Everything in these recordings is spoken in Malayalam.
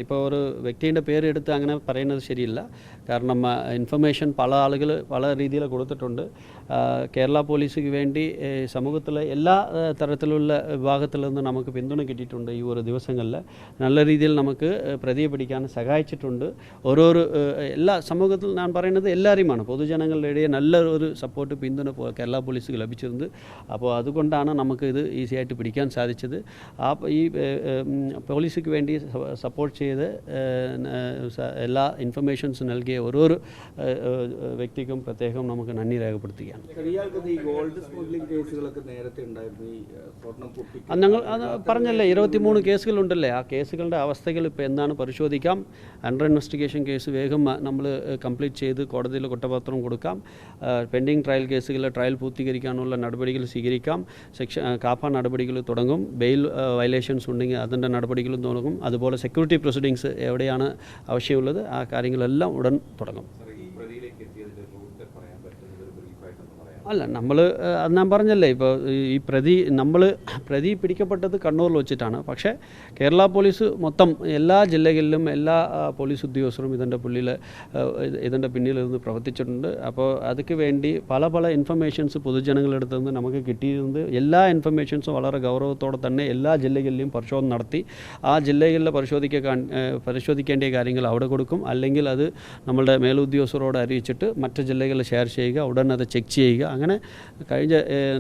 ഇപ്പോൾ ഒരു വ്യക്തിയുടെ പേരെടുത്ത് അങ്ങനെ പറയുന്നത് ശരിയല്ല. കാരണം ഇൻഫർമേഷൻ പല ആളുകൾ പല രീതിയിൽ കൊടുത്തിട്ടുണ്ട്. കേരള പോലീസിന് വേണ്ടി സമൂഹത്തിലെ എല്ലാ തരത്തിലുള്ള വിഭാഗത്തിൽ നിന്ന് നമുക്ക് പിന്തുണ കിട്ടിയിട്ടുണ്ട്. ഈ ഒരു ദിവസങ്ങളിൽ നല്ല രീതിയിൽ നമുക്ക് പ്രതിയെ പിടിക്കാൻ സഹായിച്ചിട്ടുണ്ട്. ഓരോരോ എല്ലാ സമൂഹത്തിൽ ഞാൻ പറയുന്നത് എല്ലാവരെയുമാണ്, പൊതുജനങ്ങളുടെ ഇടയിൽ നല്ല ഒരു സപ്പോർട്ട് പിന്തുണ കേരള പോലീസിന് ലഭിച്ചിരുന്നത്. അപ്പോൾ അതുകൊണ്ടാണ് നമുക്ക് ഇത് ഈസി ആയിട്ട് പിടിക്കാൻ സാധിച്ചത്. ഈ പോലീസിന് വേണ്ടി സപ്പോർട്ട് ചെയ്ത് എല്ലാ ഇൻഫർമേഷൻസ് നൽകിയ ഓരോരോ വ്യക്തിക്കും പ്രത്യേകം നമുക്ക് നന്ദി രേഖപ്പെടുത്തുകയാണ്. ഞങ്ങൾ അത് പറഞ്ഞല്ലേ, 23 കേസുകളുണ്ടല്ലേ. ആ കേസുകളുടെ അവസ്ഥകൾ ഇപ്പോൾ എന്താണ് പരിശോധിക്കാം. അണ്ടർ ഇൻവെസ്റ്റിഗേഷൻ കേസ് വേഗം നമ്മൾ കംപ്ലീറ്റ് ചെയ്ത് കോടതിയിൽ കുറ്റപത്രം കൊടുക്കാം. പെൻഡിങ് ട്രയൽ കേസുകൾ ട്രയൽ പൂർത്തീകരിക്കാനുള്ള നടപടികൾ സ്വീകരിക്കാം. കാപ്പ നടപടികൾ തുടങ്ങും. ബെയിൽ വയലേഷൻസ് ഉണ്ടെങ്കിൽ അതിൻ്റെ നടപടികളും തുടങ്ങും. അതുപോലെ സെക്യൂരിറ്റി പ്രൊസീഡിങ്സ് എവിടെയാണ് ആവശ്യമുള്ളത് ആ കാര്യങ്ങളെല്ലാം ഉടൻ തുടങ്ങും. അല്ല, അത് ഞാൻ പറഞ്ഞല്ലേ, ഇപ്പോൾ ഈ പ്രതി പിടിക്കപ്പെട്ടത് കണ്ണൂരിൽ വെച്ചിട്ടാണ്. പക്ഷേ കേരള പോലീസ് മൊത്തം എല്ലാ ജില്ലകളിലും എല്ലാ പോലീസ് ഉദ്യോഗസ്ഥരും ഇതിൻ്റെ പിന്നിൽ നിന്ന് പ്രവർത്തിച്ചിട്ടുണ്ട്. അപ്പോൾ അതൊക്കെ വേണ്ടി പല ഇൻഫർമേഷൻസ് പൊതുജനങ്ങളുടെ അടുത്ത് നിന്ന് നമുക്ക് കിട്ടിയിരുന്നത്. എല്ലാ ഇൻഫർമേഷൻസും വളരെ ഗൗരവത്തോടെ തന്നെ എല്ലാ ജില്ലകളിലും പരിശോധന നടത്തി ആ ജില്ലകളിൽ പരിശോധിക്കേണ്ട കാര്യങ്ങൾ അവിടെ കൊടുക്കും. അല്ലെങ്കിൽ അത് നമ്മളുടെ മേലുദ്യോഗസ്ഥരോട് അറിയിച്ചിട്ട് മറ്റ് ജില്ലകളിൽ ഷെയർ ചെയ്യുക, ഉടൻ അത് ചെക്ക് ചെയ്യുക. അങ്ങനെ കഴിഞ്ഞ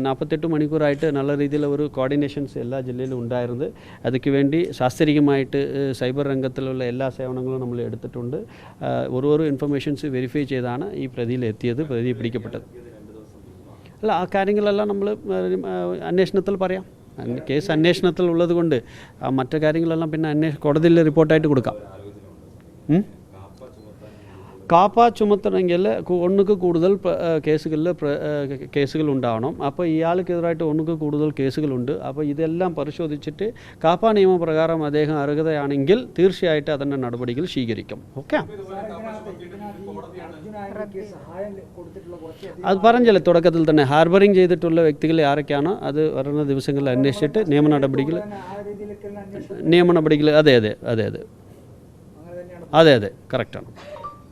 48 മണിക്കൂറായിട്ട് നല്ല രീതിയിൽ ഒരു കോർഡിനേഷൻസ് എല്ലാ ജില്ലയിലും ഉണ്ടായിരുന്നത്. അതിക്ക് വേണ്ടി ശാസ്ത്രീയമായിട്ട് സൈബർ രംഗത്തിലുള്ള എല്ലാ സേവനങ്ങളും നമ്മൾ എടുത്തിട്ടുണ്ട്. ഓരോരോ ഇൻഫർമേഷൻസ് വെരിഫൈ ചെയ്താണ് ഈ പ്രതിയിൽ പിടിക്കപ്പെട്ടത്. അല്ല, ആ കാര്യങ്ങളെല്ലാം നമ്മൾ അന്വേഷണത്തിൽ പറയാം. കേസ് അന്വേഷണത്തിൽ ഉള്ളത് കൊണ്ട് മറ്റു കാര്യങ്ങളെല്ലാം പിന്നെ കോടതിയിൽ റിപ്പോർട്ടായിട്ട് കൊടുക്കാം. കാപ്പ ചുമത്തണമെങ്കിൽ ഒന്നുക്ക് കൂടുതൽ കേസുകൾ ഉണ്ടാവണം. അപ്പോൾ ഇയാൾക്കെതിരായിട്ട് ഒന്നുക്ക് കൂടുതൽ കേസുകളുണ്ട്. അപ്പോൾ ഇതെല്ലാം പരിശോധിച്ചിട്ട് കാപ്പ നിയമപ്രകാരം അദ്ദേഹം അർഹതയാണെങ്കിൽ തീർച്ചയായിട്ടും അതിൻ്റെ നടപടികൾ സ്വീകരിക്കും. ഓക്കെ, അത് പറഞ്ഞല്ലേ തുടക്കത്തിൽ തന്നെ. ഹാർബറിങ് ചെയ്തിട്ടുള്ള വ്യക്തികളെ ആരൊക്കെയാണ് അത് വരുന്ന ദിവസങ്ങളിൽ അന്വേഷിച്ചിട്ട് നിയമ നടപടികൾ അതെ കറക്റ്റാണ്.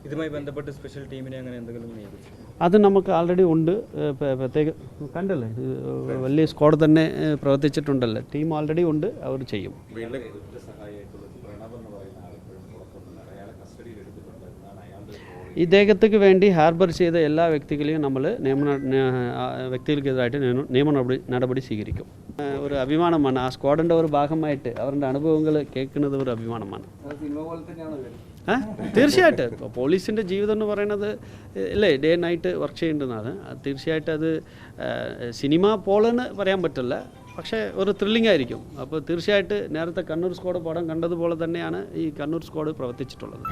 ഇതുമായി ബന്ധപ്പെട്ട് സ്പെഷ്യൽ ടീമിനെ അങ്ങനെ എന്തെങ്കിലും നിയോഗിച്ചു? അത് നമുക്ക് ആൾറെഡി ഉണ്ട്. പ്രത്യേക കണ്ടല്ലേ, വലിയ സ്ക്വാഡ് തന്നെ പ്രവർത്തിച്ചിട്ടുണ്ടല്ലോ. ടീം ആൾറെഡി ഉണ്ട്, അവർ ചെയ്യും. ഇദ്ദേഹത്തിന് വേണ്ടി ഹാർബർ ചെയ്ത എല്ലാ വ്യക്തികളെയും നമ്മൾ വ്യക്തികൾക്കെതിരായിട്ട് നിയമ നടപടി സ്വീകരിക്കും. ഒരു അഭിമാനമാണ് ആ സ്ക്വാഡിൻ്റെ ഒരു ഭാഗമായിട്ട് അവരുടെ അനുഭവങ്ങൾ കേൾക്കുന്നത് ഒരു അഭിമാനമാണ്. തീർച്ചയായിട്ടും ഇപ്പോൾ പോലീസിൻ്റെ ജീവിതം എന്ന് പറയുന്നത് അല്ലേ, ഡേ നൈറ്റ് വർക്ക് ചെയ്യേണ്ടതാണ്. തീർച്ചയായിട്ടും അത് സിനിമ പോലെന്ന് പറയാൻ പറ്റില്ല, പക്ഷേ ഒരു ത്രില്ലിംഗ് ആയിരിക്കും. അപ്പോൾ തീർച്ചയായിട്ടും നേരത്തെ കണ്ണൂർ സ്ക്വാഡ് പടം കണ്ടതുപോലെ തന്നെയാണ് ഈ കണ്ണൂർ സ്ക്വാഡ് പ്രവർത്തിച്ചിട്ടുള്ളത്.